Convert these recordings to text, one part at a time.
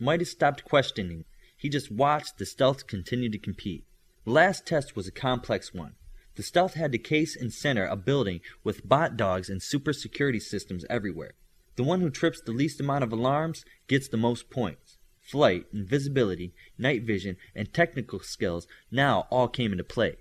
Midas stopped questioning. He just watched the stealth continue to compete. The last test was a complex one. The stealth had to case and center a building with bot dogs and super security systems everywhere. The one who trips the least amount of alarms gets the most points. Flight, invisibility, night vision, and technical skills now all came into play.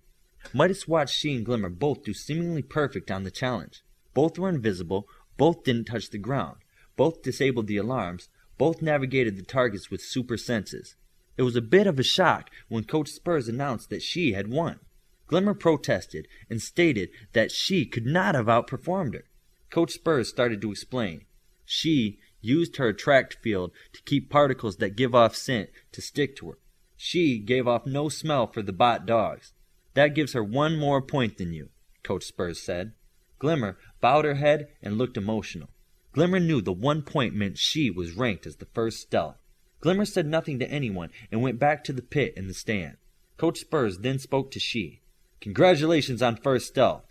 Midas watched she and Glimmer both do seemingly perfect on the challenge. Both were invisible, both didn't touch the ground, both disabled the alarms, both navigated the targets with super senses. It was a bit of a shock when Coach Spurs announced that she had won. Glimmer protested and stated that she could not have outperformed her. Coach Spurs started to explain. She used her attract field to keep particles that give off scent to stick to her. She gave off no smell for the bot dogs. That gives her 1 more point than you, Coach Spurs said. Glimmer bowed her head and looked emotional. Glimmer knew the 1 point meant she was ranked as the first stealth. Glimmer said nothing to anyone and went back to the pit in the stand. Coach Spurs then spoke to she. Congratulations on first stealth.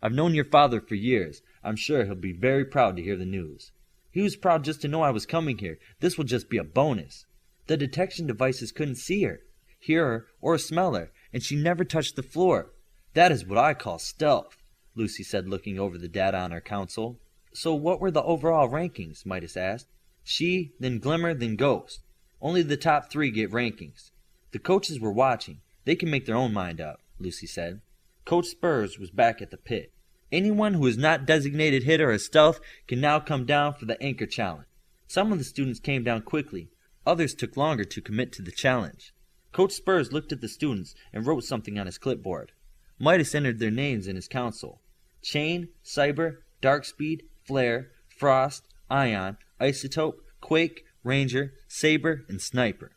I've known your father for years. I'm sure he'll be very proud to hear the news. He was proud just to know I was coming here. This will just be a bonus. The detection devices couldn't see her, hear her, or smell her, and she never touched the floor. That is what I call stealth, Lucy said, looking over the data on her console. So what were the overall rankings? Midas asked. She, then Glimmer, then Ghost. Only the top 3 get rankings. The coaches were watching. They can make their own mind up, Lucy said. Coach Spurs was back at the pit. Anyone who is not designated hitter or stealth can now come down for the anchor challenge. Some of the students came down quickly. Others took longer to commit to the challenge. Coach Spurs looked at the students and wrote something on his clipboard. Midas entered their names in his console. Chain, Cyber, Darkspeed, Flare, Frost, Ion, Isotope, Quake, Ranger, Saber, and Sniper.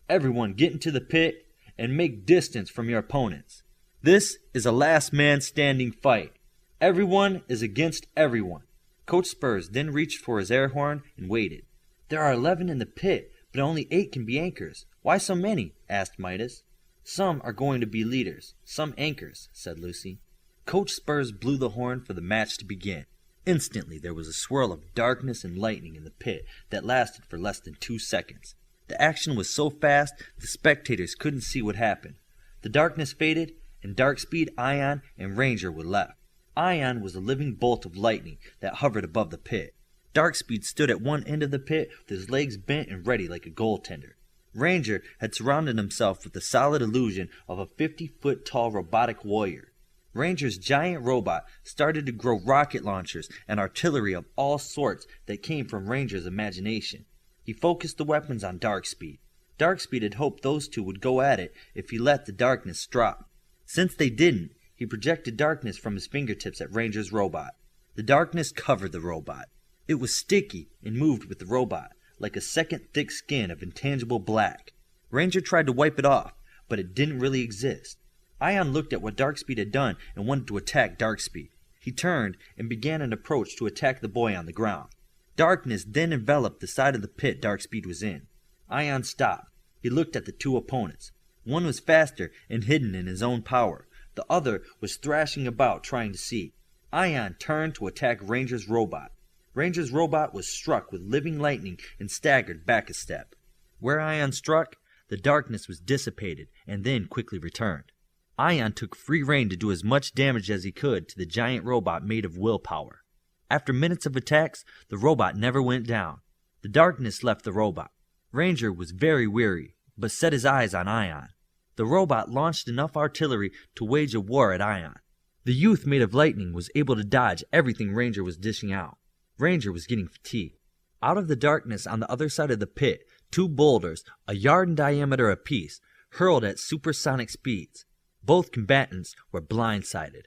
Everyone get into the pit and make distance from your opponents. This is a last man standing fight. Everyone is against everyone. Coach Spurs then reached for his air horn and waited. There are 11 in the pit, but only 8 can be anchors. Why so many? Asked Midas. Some are going to be leaders, some anchors, said Lucy. Coach Spurs blew the horn for the match to begin. Instantly there was a swirl of darkness and lightning in the pit that lasted for less than 2 seconds. The action was so fast the spectators couldn't see what happened. The darkness faded, and Darkspeed, Ion, and Ranger were left. Ion was a living bolt of lightning that hovered above the pit. Darkspeed stood at one end of the pit with his legs bent and ready like a goaltender. Ranger had surrounded himself with the solid illusion of a 50-foot-tall robotic warrior. Ranger's giant robot started to grow rocket launchers and artillery of all sorts that came from Ranger's imagination. He focused the weapons on Darkspeed. Darkspeed had hoped those two would go at it if he let the darkness drop. Since they didn't, he projected darkness from his fingertips at Ranger's robot. The darkness covered the robot. It was sticky and moved with the robot, like a second thick skin of intangible black. Ranger tried to wipe it off, but it didn't really exist. Ion looked at what Darkspeed had done and wanted to attack Darkspeed. He turned and began an approach to attack the boy on the ground. Darkness then enveloped the side of the pit Darkspeed was in. Ion stopped. He looked at the 2 opponents. One was faster and hidden in his own power. The other was thrashing about trying to see. Ion turned to attack Ranger's robot. Ranger's robot was struck with living lightning and staggered back a step. Where Ion struck, the darkness was dissipated and then quickly returned. Ion took free rein to do as much damage as he could to the giant robot made of willpower. After minutes of attacks, the robot never went down. The darkness left the robot. Ranger was very weary, but set his eyes on Ion. The robot launched enough artillery to wage a war at Ion. The youth made of lightning was able to dodge everything Ranger was dishing out. Ranger was getting fatigued. Out of the darkness on the other side of the pit, 2 boulders, a yard in diameter apiece, hurled at supersonic speeds. Both combatants were blindsided.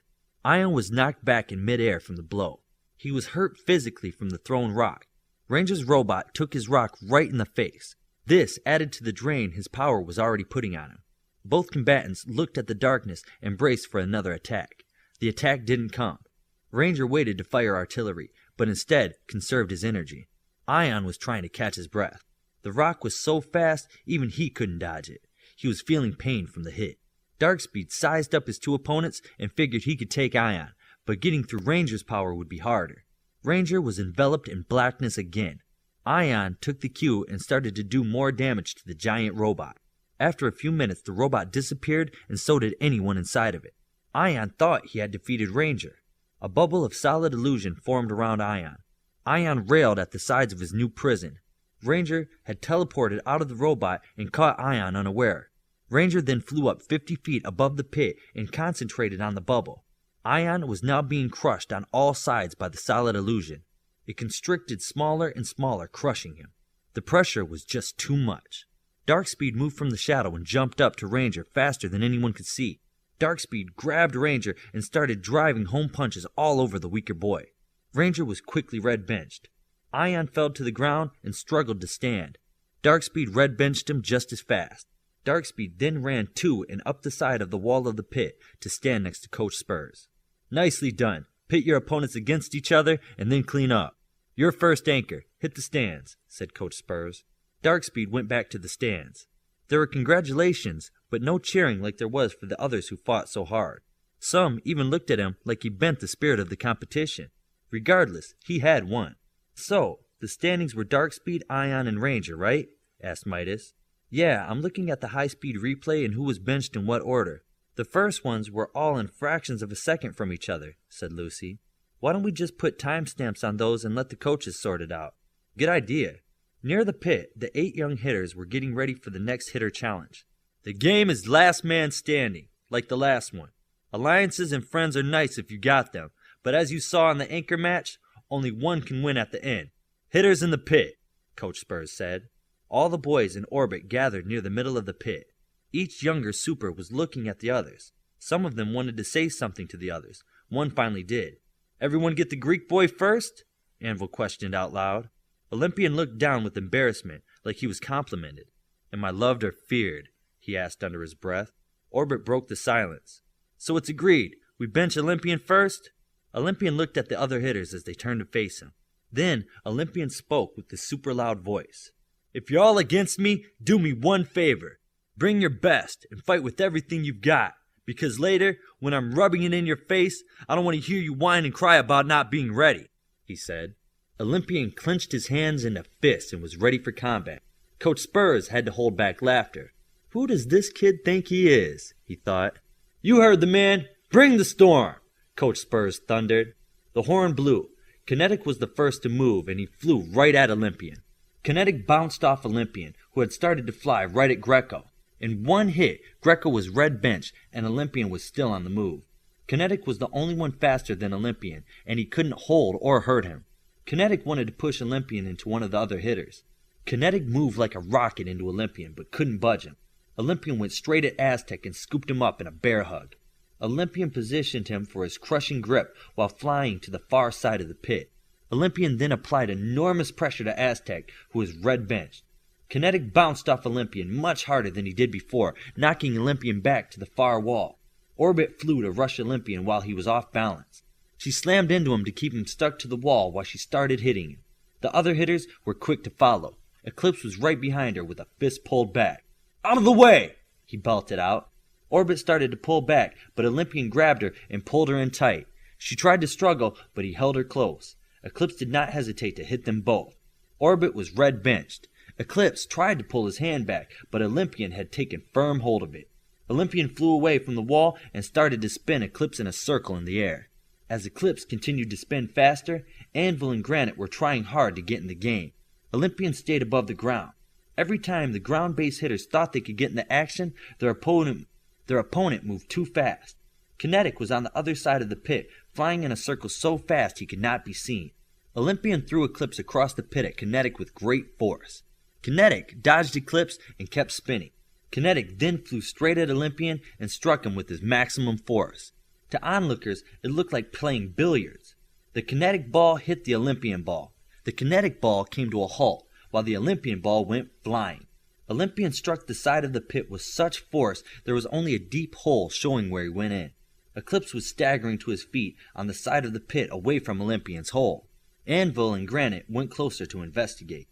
Ion was knocked back in midair from the blow. He was hurt physically from the thrown rock. Ranger's robot took his rock right in the face. This added to the drain his power was already putting on him. Both combatants looked at the darkness and braced for another attack. The attack didn't come. Ranger waited to fire artillery, but instead conserved his energy. Ion was trying to catch his breath. The rock was so fast, even he couldn't dodge it. He was feeling pain from the hit. Darkspeed sized up his 2 opponents and figured he could take Ion, but getting through Ranger's power would be harder. Ranger was enveloped in blackness again. Ion took the cue and started to do more damage to the giant robot. After a few minutes, the robot disappeared, and so did anyone inside of it. Ion thought he had defeated Ranger. A bubble of solid illusion formed around Ion. Ion railed at the sides of his new prison. Ranger had teleported out of the robot and caught Ion unaware. Ranger then flew up 50 feet above the pit and concentrated on the bubble. Ion was now being crushed on all sides by the solid illusion. It constricted smaller and smaller, crushing him. The pressure was just too much. Darkspeed moved from the shadow and jumped up to Ranger faster than anyone could see. Darkspeed grabbed Ranger and started driving home punches all over the weaker boy. Ranger was quickly red-benched. Ion fell to the ground and struggled to stand. Darkspeed red-benched him just as fast. Darkspeed then ran to and up the side of the wall of the pit to stand next to Coach Spurs. Nicely done. Pit your opponents against each other and then clean up. Your first anchor. Hit the stands, said Coach Spurs. Darkspeed went back to the stands. There were congratulations, but no cheering like there was for the others who fought so hard. Some even looked at him like he bent the spirit of the competition. Regardless, he had won. So, the standings were Darkspeed, Ion, and Ranger, right? Asked Midas. Yeah, I'm looking at the high-speed replay and who was benched in what order. The first ones were all in fractions of a second from each other, said Lucy. Why don't we just put timestamps on those and let the coaches sort it out? Good idea. Near the pit, the 8 young hitters were getting ready for the next hitter challenge. The game is last man standing, like the last one. Alliances and friends are nice if you got them, but as you saw in the anchor match, only one can win at the end. Hitters in the pit, Coach Spurs said. All the boys in orbit gathered near the middle of the pit. Each younger super was looking at the others. Some of them wanted to say something to the others. One finally did. Everyone get the Greek boy first? Anvil questioned out loud. Olympian looked down with embarrassment, like he was complimented. Am I loved or feared? He asked under his breath. Orbit broke the silence. So it's agreed. We bench Olympian first? Olympian looked at the other hitters as they turned to face him. Then Olympian spoke with his super loud voice. If you're all against me, do me one favor. Bring your best and fight with everything you've got. Because later, when I'm rubbing it in your face, I don't want to hear you whine and cry about not being ready, he said. Olympian clenched his hands into fists and was ready for combat. Coach Spurs had to hold back laughter. Who does this kid think he is? He thought. You heard the man. Bring the storm, Coach Spurs thundered. The horn blew. Kinetic was the first to move, and he flew right at Olympian. Kinetic bounced off Olympian, who had started to fly right at Greco. In one hit, Greco was red-benched, and Olympian was still on the move. Kinetic was the only one faster than Olympian, and he couldn't hold or hurt him. Kinetic wanted to push Olympian into one of the other hitters. Kinetic moved like a rocket into Olympian, but couldn't budge him. Olympian went straight at Aztec and scooped him up in a bear hug. Olympian positioned him for his crushing grip while flying to the far side of the pit. Olympian then applied enormous pressure to Aztec, who was red-benched. Kinetic bounced off Olympian much harder than he did before, knocking Olympian back to the far wall. Orbit flew to rush Olympian while he was off balance. She slammed into him to keep him stuck to the wall while she started hitting him. The other hitters were quick to follow. Eclipse was right behind her with a fist pulled back. Out of the way! He belted out. Orbit started to pull back, but Olympian grabbed her and pulled her in tight. She tried to struggle, but he held her close. Eclipse did not hesitate to hit them both. Orbit was red-benched. Eclipse tried to pull his hand back, but Olympian had taken firm hold of it. Olympian flew away from the wall and started to spin Eclipse in a circle in the air. As Eclipse continued to spin faster, Anvil and Granite were trying hard to get in the game. Olympian stayed above the ground. Every time the ground-based hitters thought they could get in the action, their opponent moved too fast. Kinetic was on the other side of the pit, flying in a circle so fast he could not be seen. Olympian threw Eclipse across the pit at Kinetic with great force. Kinetic dodged Eclipse and kept spinning. Kinetic then flew straight at Olympian and struck him with his maximum force. To onlookers, it looked like playing billiards. The Kinetic ball hit the Olympian ball. The Kinetic ball came to a halt, while the Olympian ball went flying. Olympian struck the side of the pit with such force there was only a deep hole showing where he went in. Eclipse was staggering to his feet on the side of the pit away from Olympian's hole. Anvil and Granite went closer to investigate.